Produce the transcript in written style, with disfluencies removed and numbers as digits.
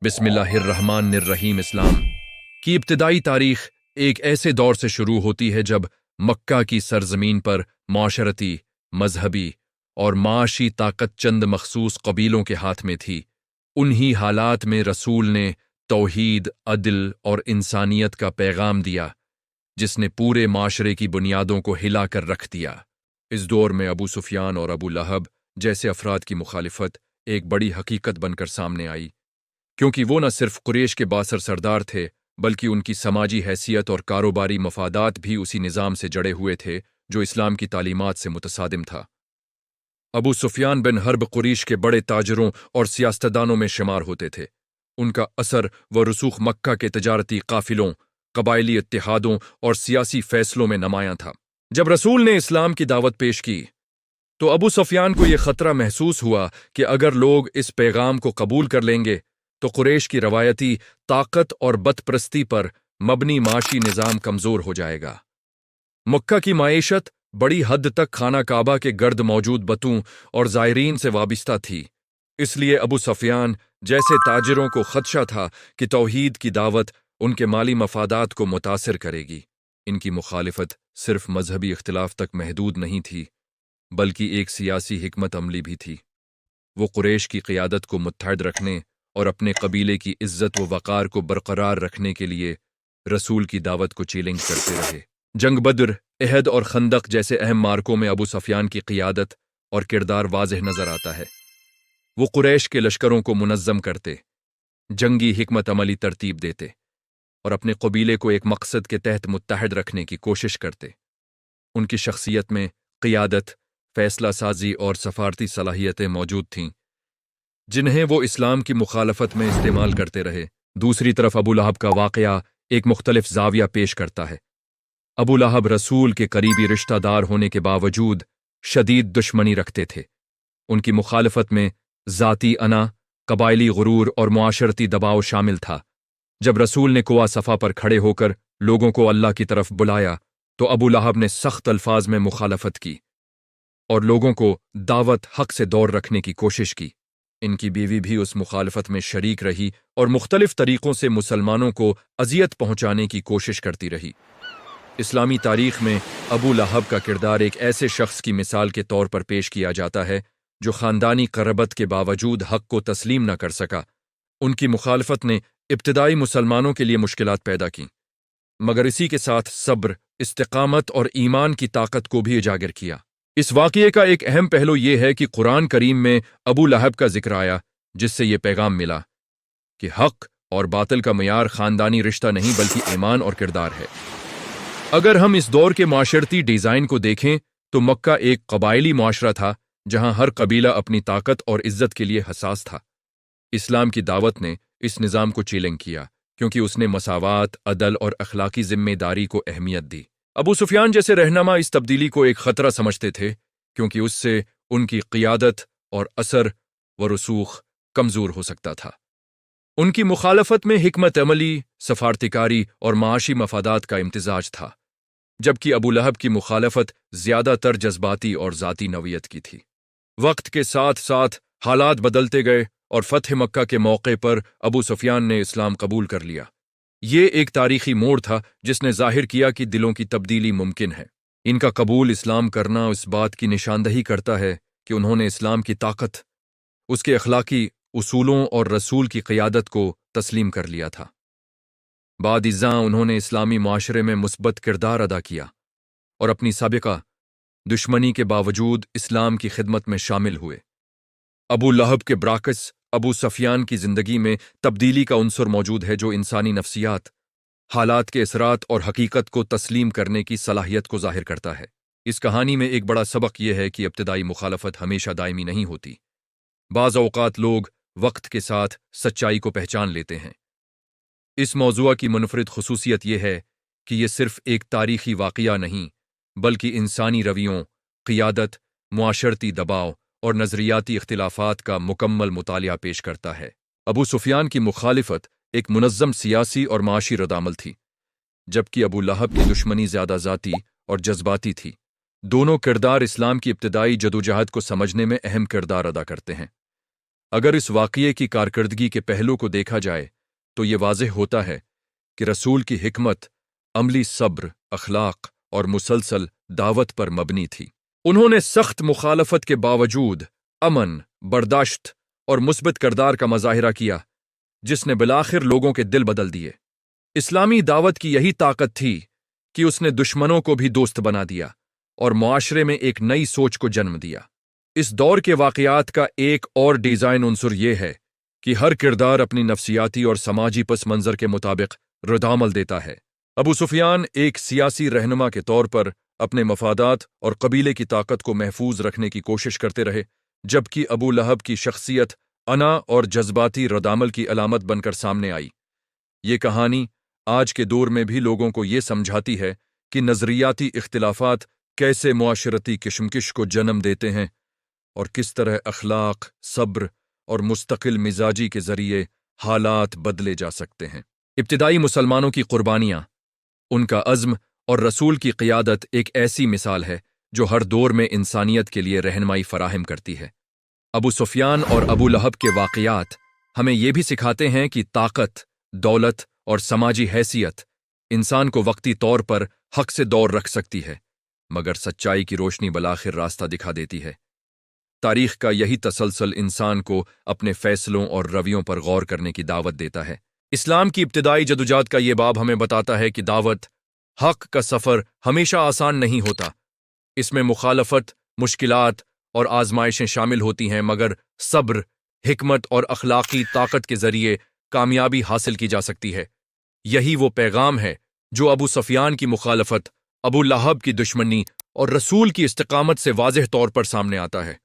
بسم اللہ الرحمن الرحیم۔ اسلام کی ابتدائی تاریخ ایک ایسے دور سے شروع ہوتی ہے جب مکہ کی سرزمین پر معاشرتی، مذہبی اور معاشی طاقت چند مخصوص قبیلوں کے ہاتھ میں تھی۔ انہی حالات میں رسول نے توحید، عدل اور انسانیت کا پیغام دیا جس نے پورے معاشرے کی بنیادوں کو ہلا کر رکھ دیا۔ اس دور میں ابو سفیان اور ابو لہب جیسے افراد کی مخالفت ایک بڑی حقیقت بن کر سامنے آئی، کیونکہ وہ نہ صرف قریش کے بااثر سردار تھے بلکہ ان کی سماجی حیثیت اور کاروباری مفادات بھی اسی نظام سے جڑے ہوئے تھے جو اسلام کی تعلیمات سے متصادم تھا۔ ابو سفیان بن حرب قریش کے بڑے تاجروں اور سیاستدانوں میں شمار ہوتے تھے۔ ان کا اثر و رسوخ مکہ کے تجارتی قافلوں، قبائلی اتحادوں اور سیاسی فیصلوں میں نمایاں تھا۔ جب رسول نے اسلام کی دعوت پیش کی تو ابو سفیان کو یہ خطرہ محسوس ہوا کہ اگر لوگ اس پیغام کو قبول کر لیں گے تو قریش کی روایتی طاقت اور بت پرستی پر مبنی معاشی نظام کمزور ہو جائے گا۔ مکہ کی معیشت بڑی حد تک خانہ کعبہ کے گرد موجود بتوں اور زائرین سے وابستہ تھی، اس لیے ابو سفیان جیسے تاجروں کو خدشہ تھا کہ توحید کی دعوت ان کے مالی مفادات کو متاثر کرے گی۔ ان کی مخالفت صرف مذہبی اختلاف تک محدود نہیں تھی بلکہ ایک سیاسی حکمت عملی بھی تھی۔ وہ قریش کی قیادت کو متحد رکھنے اور اپنے قبیلے کی عزت و وقار کو برقرار رکھنے کے لیے رسول کی دعوت کو چیلنج کرتے رہے۔ جنگ بدر، احد اور خندق جیسے اہم معرکوں میں ابو سفیان کی قیادت اور کردار واضح نظر آتا ہے۔ وہ قریش کے لشکروں کو منظم کرتے، جنگی حکمت عملی ترتیب دیتے اور اپنے قبیلے کو ایک مقصد کے تحت متحد رکھنے کی کوشش کرتے۔ ان کی شخصیت میں قیادت، فیصلہ سازی اور سفارتی صلاحیتیں موجود تھیں جنہیں وہ اسلام کی مخالفت میں استعمال کرتے رہے۔ دوسری طرف ابو لہب کا واقعہ ایک مختلف زاویہ پیش کرتا ہے۔ ابو لہب رسول کے قریبی رشتہ دار ہونے کے باوجود شدید دشمنی رکھتے تھے۔ ان کی مخالفت میں ذاتی انا، قبائلی غرور اور معاشرتی دباؤ شامل تھا۔ جب رسول نے کوہ صفا پر کھڑے ہو کر لوگوں کو اللہ کی طرف بلایا تو ابو لہب نے سخت الفاظ میں مخالفت کی اور لوگوں کو دعوت حق سے دور رکھنے کی کوشش کی۔ ان کی بیوی بھی اس مخالفت میں شریک رہی اور مختلف طریقوں سے مسلمانوں کو اذیت پہنچانے کی کوشش کرتی رہی۔ اسلامی تاریخ میں ابو لہب کا کردار ایک ایسے شخص کی مثال کے طور پر پیش کیا جاتا ہے جو خاندانی قربت کے باوجود حق کو تسلیم نہ کر سکا۔ ان کی مخالفت نے ابتدائی مسلمانوں کے لیے مشکلات پیدا کیں، مگر اسی کے ساتھ صبر، استقامت اور ایمان کی طاقت کو بھی اجاگر کیا۔ اس واقعے کا ایک اہم پہلو یہ ہے کہ قرآن کریم میں ابو لہب کا ذکر آیا جس سے یہ پیغام ملا کہ حق اور باطل کا معیار خاندانی رشتہ نہیں بلکہ ایمان اور کردار ہے۔ اگر ہم اس دور کے معاشرتی ڈیزائن کو دیکھیں تو مکہ ایک قبائلی معاشرہ تھا جہاں ہر قبیلہ اپنی طاقت اور عزت کے لیے حساس تھا۔ اسلام کی دعوت نے اس نظام کو چیلنج کیا کیونکہ اس نے مساوات، عدل اور اخلاقی ذمہ داری کو اہمیت دی۔ ابو سفیان جیسے رہنما اس تبدیلی کو ایک خطرہ سمجھتے تھے کیونکہ اس سے ان کی قیادت اور اثر و رسوخ کمزور ہو سکتا تھا۔ ان کی مخالفت میں حکمت عملی، سفارتکاری اور معاشی مفادات کا امتزاج تھا، جبکہ ابو لہب کی مخالفت زیادہ تر جذباتی اور ذاتی نوعیت کی تھی۔ وقت کے ساتھ ساتھ حالات بدلتے گئے اور فتح مکہ کے موقع پر ابو سفیان نے اسلام قبول کر لیا۔ یہ ایک تاریخی موڑ تھا جس نے ظاہر کیا کہ دلوں کی تبدیلی ممکن ہے۔ ان کا قبول اسلام کرنا اس بات کی نشاندہی کرتا ہے کہ انہوں نے اسلام کی طاقت، اس کے اخلاقی اصولوں اور رسول کی قیادت کو تسلیم کر لیا تھا۔ بعد ازاں انہوں نے اسلامی معاشرے میں مثبت کردار ادا کیا اور اپنی سابقہ دشمنی کے باوجود اسلام کی خدمت میں شامل ہوئے۔ ابو لہب کے برعکس ابو سفیان کی زندگی میں تبدیلی کا عنصر موجود ہے جو انسانی نفسیات، حالات کے اثرات اور حقیقت کو تسلیم کرنے کی صلاحیت کو ظاہر کرتا ہے۔ اس کہانی میں ایک بڑا سبق یہ ہے کہ ابتدائی مخالفت ہمیشہ دائمی نہیں ہوتی۔ بعض اوقات لوگ وقت کے ساتھ سچائی کو پہچان لیتے ہیں۔ اس موضوع کی منفرد خصوصیت یہ ہے کہ یہ صرف ایک تاریخی واقعہ نہیں بلکہ انسانی رویوں، قیادت، معاشرتی دباؤ اور نظریاتی اختلافات کا مکمل مطالعہ پیش کرتا ہے۔ ابو سفیان کی مخالفت ایک منظم سیاسی اور معاشی ردعمل تھی، جبکہ ابو لہب کی دشمنی زیادہ ذاتی اور جذباتی تھی۔ دونوں کردار اسلام کی ابتدائی جدوجہد کو سمجھنے میں اہم کردار ادا کرتے ہیں۔ اگر اس واقعے کی کارکردگی کے پہلو کو دیکھا جائے تو یہ واضح ہوتا ہے کہ رسول کی حکمت عملی صبر، اخلاق اور مسلسل دعوت پر مبنی تھی۔ انہوں نے سخت مخالفت کے باوجود امن، برداشت اور مثبت کردار کا مظاہرہ کیا، جس نے بالآخر لوگوں کے دل بدل دیے۔ اسلامی دعوت کی یہی طاقت تھی کہ اس نے دشمنوں کو بھی دوست بنا دیا اور معاشرے میں ایک نئی سوچ کو جنم دیا۔ اس دور کے واقعات کا ایک اور ڈیزائن عنصر یہ ہے کہ ہر کردار اپنی نفسیاتی اور سماجی پس منظر کے مطابق ردعمل دیتا ہے۔ ابو سفیان ایک سیاسی رہنما کے طور پر اپنے مفادات اور قبیلے کی طاقت کو محفوظ رکھنے کی کوشش کرتے رہے، جبکہ ابو لہب کی شخصیت انا اور جذباتی ردعمل کی علامت بن کر سامنے آئی۔ یہ کہانی آج کے دور میں بھی لوگوں کو یہ سمجھاتی ہے کہ نظریاتی اختلافات کیسے معاشرتی کشمکش کو جنم دیتے ہیں اور کس طرح اخلاق، صبر اور مستقل مزاجی کے ذریعے حالات بدلے جا سکتے ہیں۔ ابتدائی مسلمانوں کی قربانیاں، ان کا عزم اور رسول کی قیادت ایک ایسی مثال ہے جو ہر دور میں انسانیت کے لیے رہنمائی فراہم کرتی ہے۔ ابو سفیان اور ابو لہب کے واقعات ہمیں یہ بھی سکھاتے ہیں کہ طاقت، دولت اور سماجی حیثیت انسان کو وقتی طور پر حق سے دور رکھ سکتی ہے، مگر سچائی کی روشنی بالآخر راستہ دکھا دیتی ہے۔ تاریخ کا یہی تسلسل انسان کو اپنے فیصلوں اور رویوں پر غور کرنے کی دعوت دیتا ہے۔ اسلام کی ابتدائی جدوجہد کا یہ باب ہمیں بتاتا ہے کہ دعوت حق کا سفر ہمیشہ آسان نہیں ہوتا۔ اس میں مخالفت، مشکلات اور آزمائشیں شامل ہوتی ہیں، مگر صبر، حکمت اور اخلاقی طاقت کے ذریعے کامیابی حاصل کی جا سکتی ہے۔ یہی وہ پیغام ہے جو ابو سفیان کی مخالفت، ابو لہب کی دشمنی اور رسول کی استقامت سے واضح طور پر سامنے آتا ہے۔